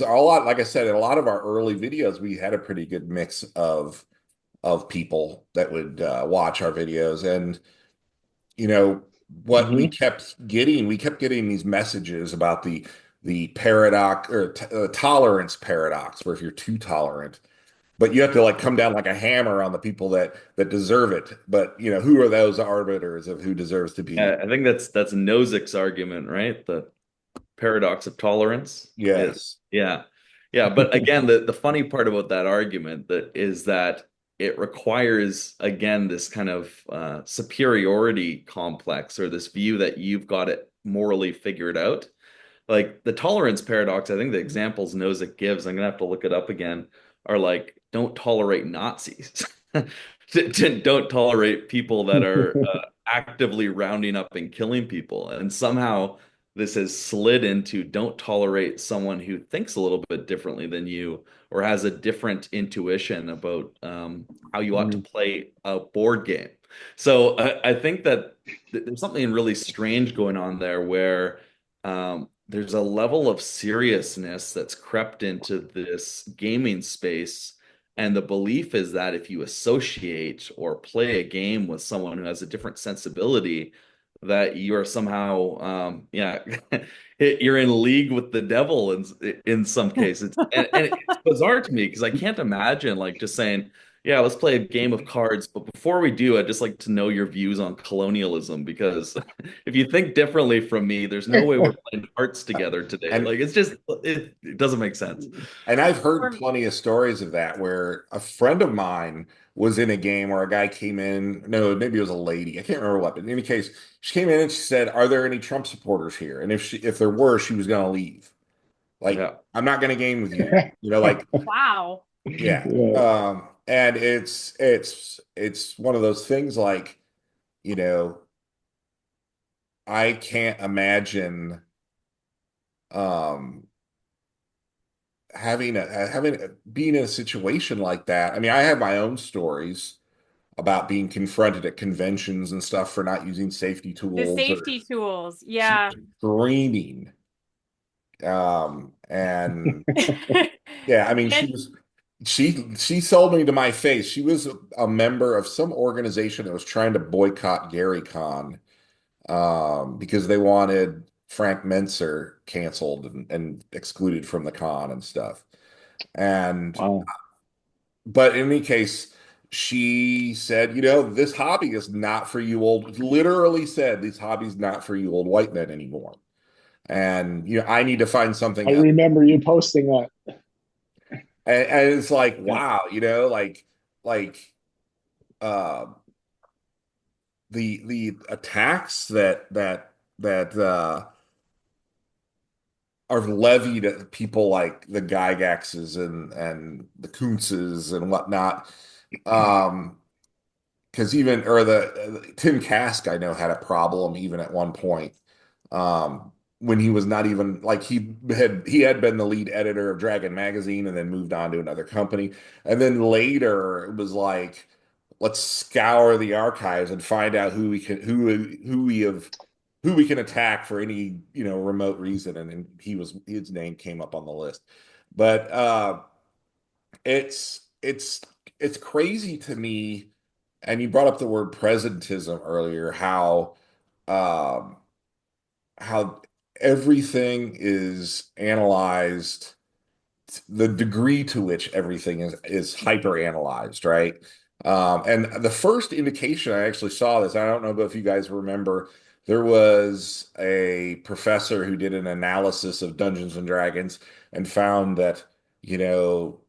a lot, like I said, in a lot of our early videos, we had a pretty good mix of people that would watch our videos, and you know what Hmm. we kept getting these messages about the paradox or tolerance paradox, where if you're too tolerant, but you have to like come down like a hammer on the people that deserve it. But who are those arbiters of who deserves to be? I think that's Nozick's argument, right? The paradox of tolerance is, Yes. yeah. Yeah, but again, the funny part about that argument that is that it requires again this kind of superiority complex, or this view that you've got it morally figured out. Like the tolerance paradox, I think the examples Nozick gives, I'm gonna have to look it up again, are like don't tolerate Nazis. Don't tolerate people that are actively rounding up and killing people. And somehow this has slid into don't tolerate someone who thinks a little bit differently than you, or has a different intuition about how you ought to Mhm. play a board game. So I think that there's something really strange going on there where there's a level of seriousness that's crept into this gaming space. And the belief is that if you associate or play a game with someone who has a different sensibility, that you are somehow, yeah, you're in league with the devil in some cases. And it's bizarre to me because I can't imagine like just saying, yeah, let's play a game of cards. But before we do, I'd just like to know your views on colonialism because if you think differently from me, there's no way we're playing hearts together today. And Like it's just it doesn't make sense. And I've heard Or plenty of stories of that where a friend of mine was in a game where a guy came in. No, maybe it was a lady. I can't remember what, but in any case, she came in and she said, "Are there any Trump supporters here?" And if there were, she was going to leave. Like, Yeah. I'm not going to game with you. Like, wow. yeah. Yeah. And it's one of those things like, you know, I can't imagine um being in a situation like that. I mean, I have my own stories about being confronted at conventions and stuff for not using safety The tools or safety tools. just Yeah. screaming. And yeah, I mean, And she sold me to my face. She was a member of some organization that was trying to boycott Gary Con because they wanted Frank Menser canceled and excluded from the con and stuff. And Wow. but in any case, she said, this hobby is not for you old, literally said, this hobby's not for you old white men anymore. And, I need to find I something else. remember you posting that. And it's like, Yeah. wow, like uh the attacks that are levied at people like the Gygaxes and the Kuntzes and whatnot. Um, because even or the Tim Kask I know had a problem even at one point when he was not even like he had been the lead editor of Dragon magazine and then moved on to another company, and then later it was like let's scour the archives and find out who we can attack for any remote reason, and his name came up on the list. But it's it's it's crazy to me, and you brought up the word presentism earlier, um how everything is analyzed, the degree to which everything is hyper analyzed, right? And the first indication I actually saw this, I don't know if you guys remember, there was a professor who did an analysis of Dungeons and Dragons and found that, you know,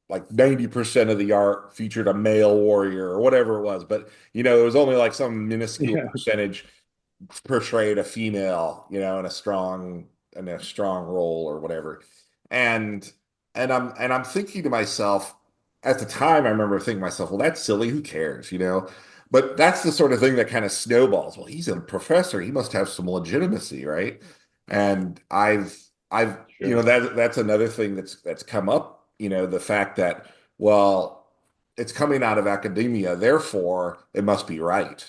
like 90% of the art featured a male warrior or whatever it was, but it was only like some minuscule Yeah. percentage portrayed a female, in a strong role or whatever. And I'm thinking to myself, at the time I remember thinking to myself, well, that's silly, who cares, But that's the sort of thing that kind of snowballs. Well, he's a professor, he must have some legitimacy, right? And I've Sure. that's another thing that's come up, the fact that, well, it's coming out of academia, therefore it must be right.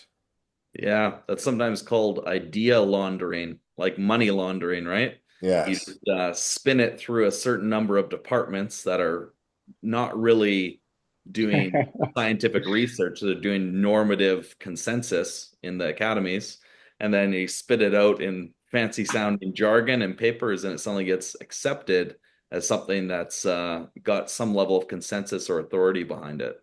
Yeah, that's sometimes called idea laundering, like money laundering, right? You Yes. just, spin it through a certain number of departments that are not really doing scientific research. They're doing normative consensus in the academies, and then you spit it out in fancy sounding jargon and papers, and it suddenly gets accepted as something that's got some level of consensus or authority behind it.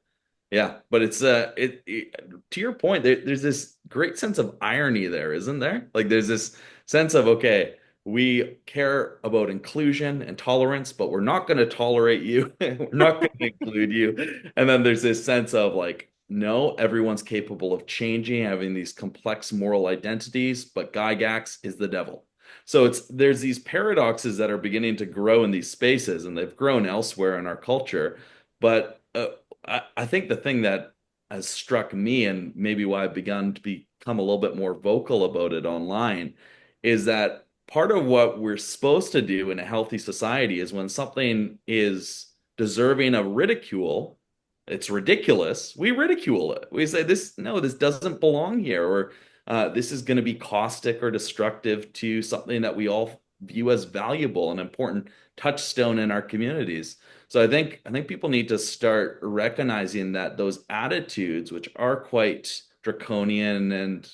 Yeah, but to your point, there's this great sense of irony there, isn't there? Like there's this sense of, okay, we care about inclusion and tolerance, but we're not going to tolerate you. We're not going to include you. And then there's this sense of like, no, everyone's capable of changing, having these complex moral identities, but Gygax is the devil. So there's these paradoxes that are beginning to grow in these spaces, and they've grown elsewhere in our culture. But I think the thing that has struck me, and maybe why I've begun to become a little bit more vocal about it online, is that part of what we're supposed to do in a healthy society is when something is deserving of ridicule, it's ridiculous, we ridicule it. We say, this, no, this doesn't belong here, or this is going to be caustic or destructive to something that we all view as valuable and important touchstone in our communities. So I think people need to start recognizing that those attitudes, which are quite draconian and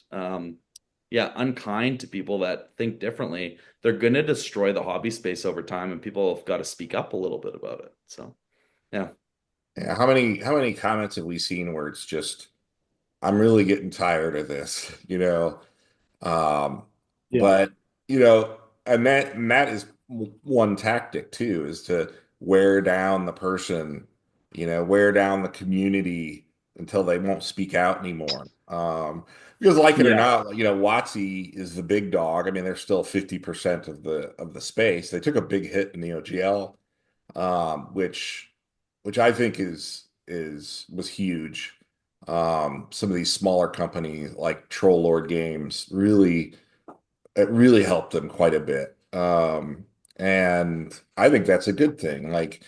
yeah, unkind to people that think differently, they're going to destroy the hobby space over time, and people have got to speak up a little bit about it. So yeah, Yeah, how many comments have we seen where it's just I'm really getting tired of this, you know? Um, Yeah. but and that is one tactic too, is to wear down the person, wear down the community until they won't speak out anymore. Because like it or Yeah. not, WotC is the big dog. I mean, they're still 50% of the space. They took a big hit in the OGL, which I think was huge. Some of these smaller companies like Troll Lord Games it really helped them quite a bit. And I think that's a good thing. Like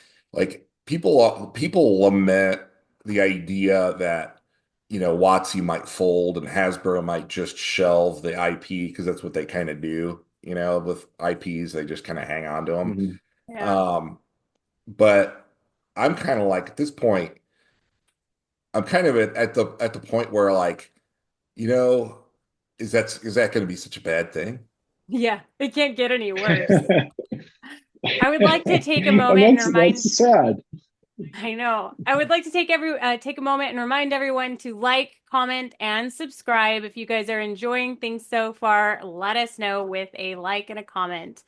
people lament the idea that WotC might fold and Hasbro might just shelve the IP because that's what they kind of do. With IPs, they just kind of hang on to them. Mhm. Yeah. Um, but I'm kind of like at this point, I'm kind of at the point where like, you know, is that going to be such a bad thing? Yeah. It can't get any worse. I would like to take a And moment and remind, that's sad. I know. I would like to take a moment and remind everyone to like, comment, and subscribe. If you guys are enjoying things so far, let us know with a like and a comment.